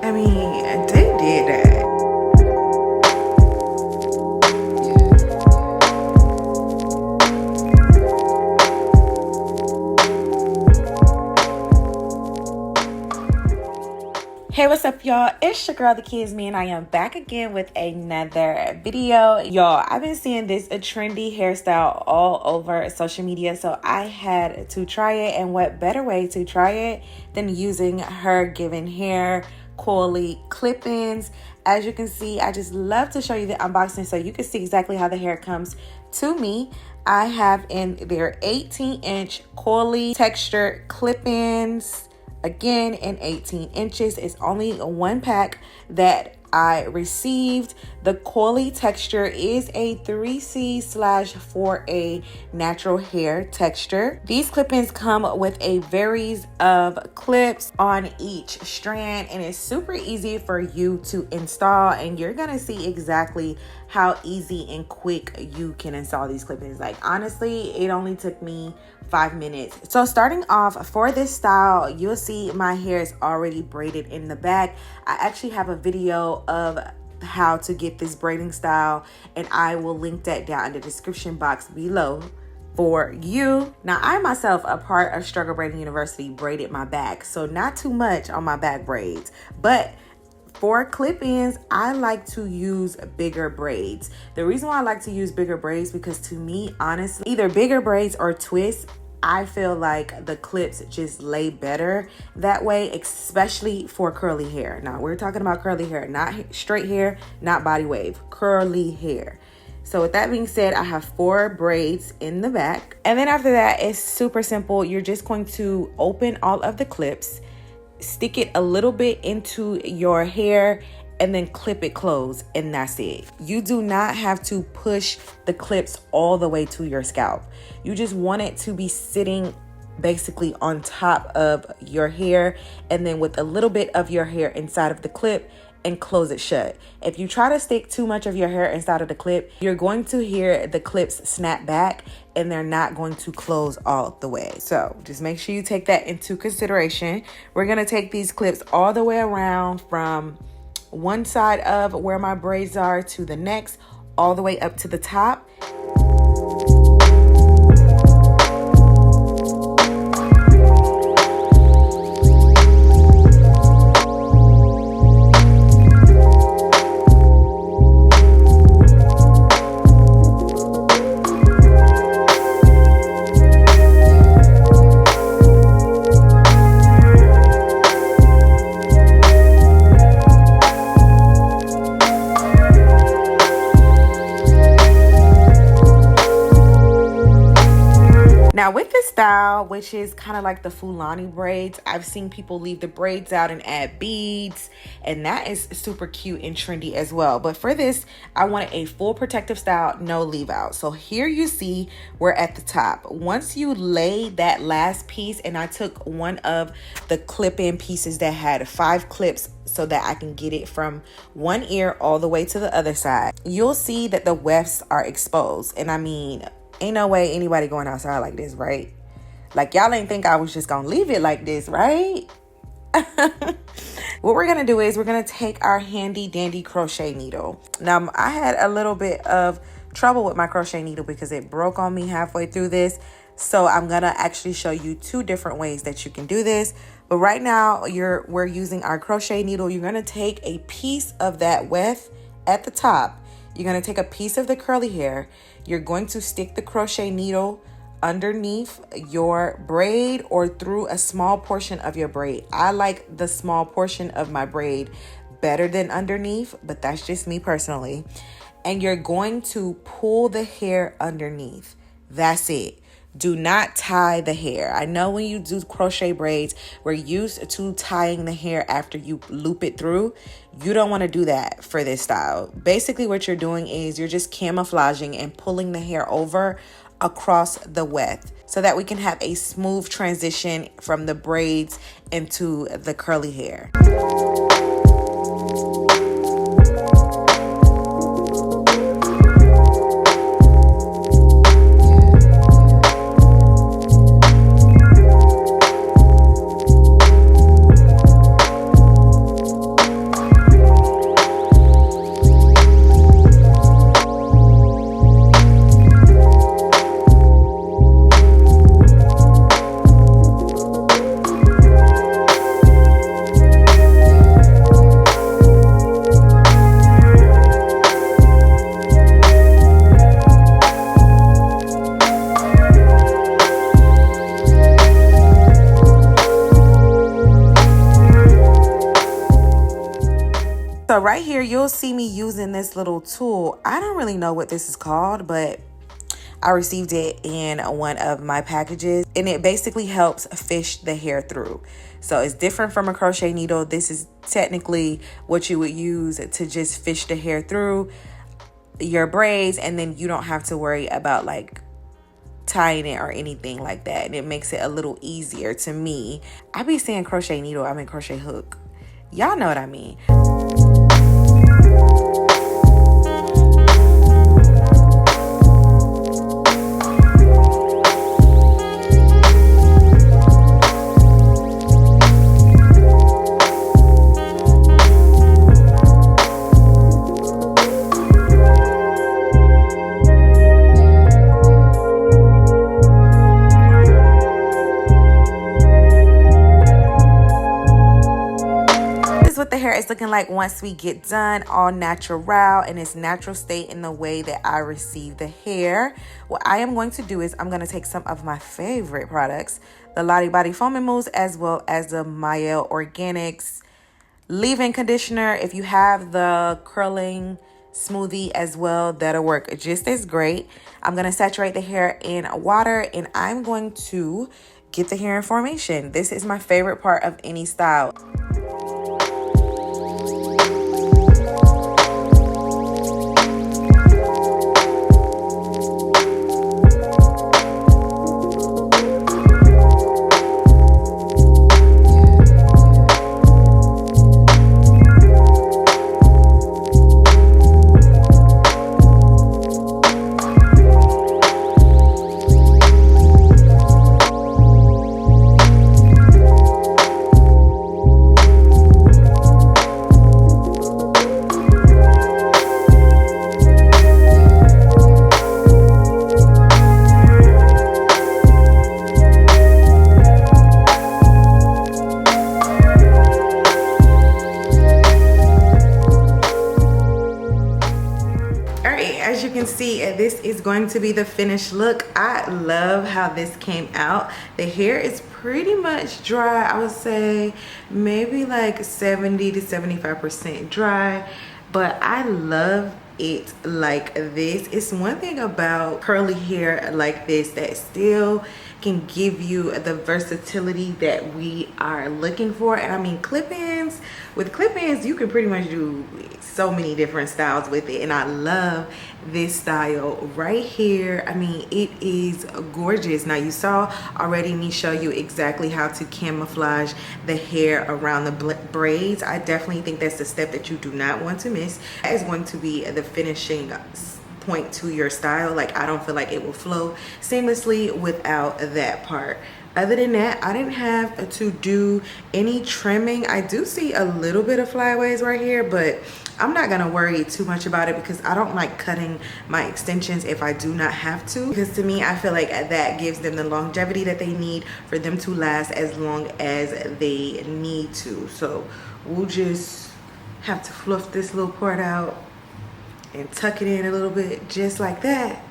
I mean, they did that. Hey, what's up, y'all? It's your girl, the Kids Me, and I am back again with another video. Y'all, I've been seeing this a trendy hairstyle all over social media, so I had to try it. And what better way to try it than using HerGivenHair Coily clip-ins? As you can see, I just love to show you the unboxing so you can see exactly how the hair comes to me. I have in their 18-inch Coily texture clip-ins. Again, in 18 inches. It's only one pack that I received. The Coily texture is a 3C/4A natural hair texture. These clip-ins come with a series of clips on each strand, and it's super easy for you to install, and you're gonna see exactly how easy and quick you can install these clip-ins. Like, honestly, it only took me 5 minutes. So starting off, for this style, you'll see my hair is already braided in the back. I actually have a video of how to get this braiding style, and I will link that down in the description box below for you. Now, I myself, a part of Struggle Braiding University, braided my back, so not too much on my back braids, but for clip-ins, I like to use bigger braids. The reason why I like to use bigger braids, because to me, honestly, either bigger braids or twists, I feel like the clips just lay better that way, especially for curly hair. Now, we're talking about curly hair, not straight hair, not body wave, curly hair. So with that being said, I have 4 braids in the back. And then after that, it's super simple. You're just going to open all of the clips, stick it a little bit into your hair, and then clip it closed, and that's it. You do not have to push the clips all the way to your scalp. You just want it to be sitting basically on top of your hair, and then with a little bit of your hair inside of the clip, and close it shut. If you try to stick too much of your hair inside of the clip, you're going to hear the clips snap back, and they're not going to close all the way. So just make sure you take that into consideration. We're gonna take these clips all the way around from one side of where my braids are to the next, all the way up to the top. Now with this style, which is kind of like the Fulani braids, I've seen people leave the braids out and add beads, and that is super cute and trendy as well. But for this, I wanted a full protective style, no leave out. So here you see we're at the top. Once you lay that last piece, and I took one of the clip-in pieces that had 5 clips so that I can get it from one ear all the way to the other side, you'll see that the wefts are exposed. And I mean, ain't no way anybody going outside like this, right? Like, y'all ain't think I was just gonna leave it like this, right? What we're gonna do is we're gonna take our handy dandy crochet needle. Now, I had a little bit of trouble with my crochet needle because it broke on me halfway through this. So I'm gonna actually show you 2 different ways that you can do this. But right now, we're using our crochet needle. You're gonna take a piece of that weft at the top. You're going to take a piece of the curly hair. You're going to stick the crochet needle underneath your braid or through a small portion of your braid. I like the small portion of my braid better than underneath, but that's just me personally. And you're going to pull the hair underneath. That's it. Do not tie the hair. I know when you do crochet braids, we're used to tying the hair after you loop it through. You don't want to do that for this style. Basically, what you're doing is you're just camouflaging and pulling the hair over across the weft so that we can have a smooth transition from the braids into the curly hair. So right here, you'll see me using this little tool. I don't really know what this is called, but I received it in one of my packages, and it basically helps fish the hair through. So it's different from a crochet needle. This is technically what you would use to just fish the hair through your braids, and then you don't have to worry about like tying it or anything like that. And it makes it a little easier to me. I be saying crochet needle, I mean crochet hook. Y'all know what I mean. What the hair is looking like once we get done, all natural in its natural state in the way that I receive the hair. What I am going to do is I'm going to take some of my favorite products, the Lottie Body Foam and Mousse, as well as the Mielle Organics leave-in conditioner. If you have the curling smoothie as well, that'll work just as great. I'm going to saturate the hair in water, and I'm going to get the hair in formation. This is my favorite part of any style. As you can see, this is going to be the finished look. I love how this came out. The hair is pretty much dry. I would say maybe like 70 to 75% dry, but I love it like this. It's one thing about curly hair like this that still can give you the versatility that we are looking for. And I mean, clip-ins, with clip-ins you can pretty much do so many different styles with it, and I love this style right here. I mean, it is gorgeous. Now you saw already me show you exactly how to camouflage the hair around the braids. I definitely think that's the step that you do not want to miss. That is going to be the finishing point to your style. Like, I don't feel like it will flow seamlessly without that part. Other than that, I didn't have to do any trimming. I do see a little bit of flyaways right here, but I'm not gonna worry too much about it because I don't like cutting my extensions if I do not have to, because to me I feel like that gives them the longevity that they need for them to last as long as they need to. So we'll just have to fluff this little part out and tuck it in a little bit just like that,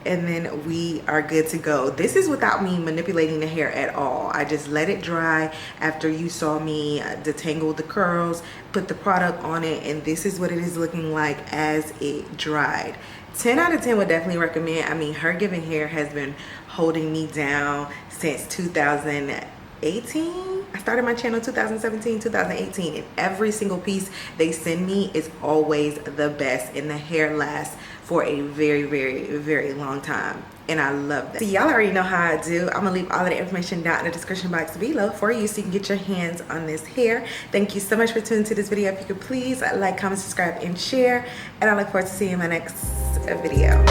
and then we are good to go. This is without me manipulating the hair at all. I just let it dry after you saw me detangle the curls, put the product on it, and this is what it is looking like as it dried. 10 out of 10 would definitely recommend. I mean, HerGivenHair has been holding me down since 2018. I started my channel 2017, 2018, and every single piece they send me is always the best, and the hair lasts for a very, very, very long time, and I love that. So y'all already know how I do. I'm gonna leave all of the information down in the description box below for you so you can get your hands on this hair. Thank you so much for tuning to this video. If you could please like, comment, subscribe, and share, and I look forward to seeing you in my next video.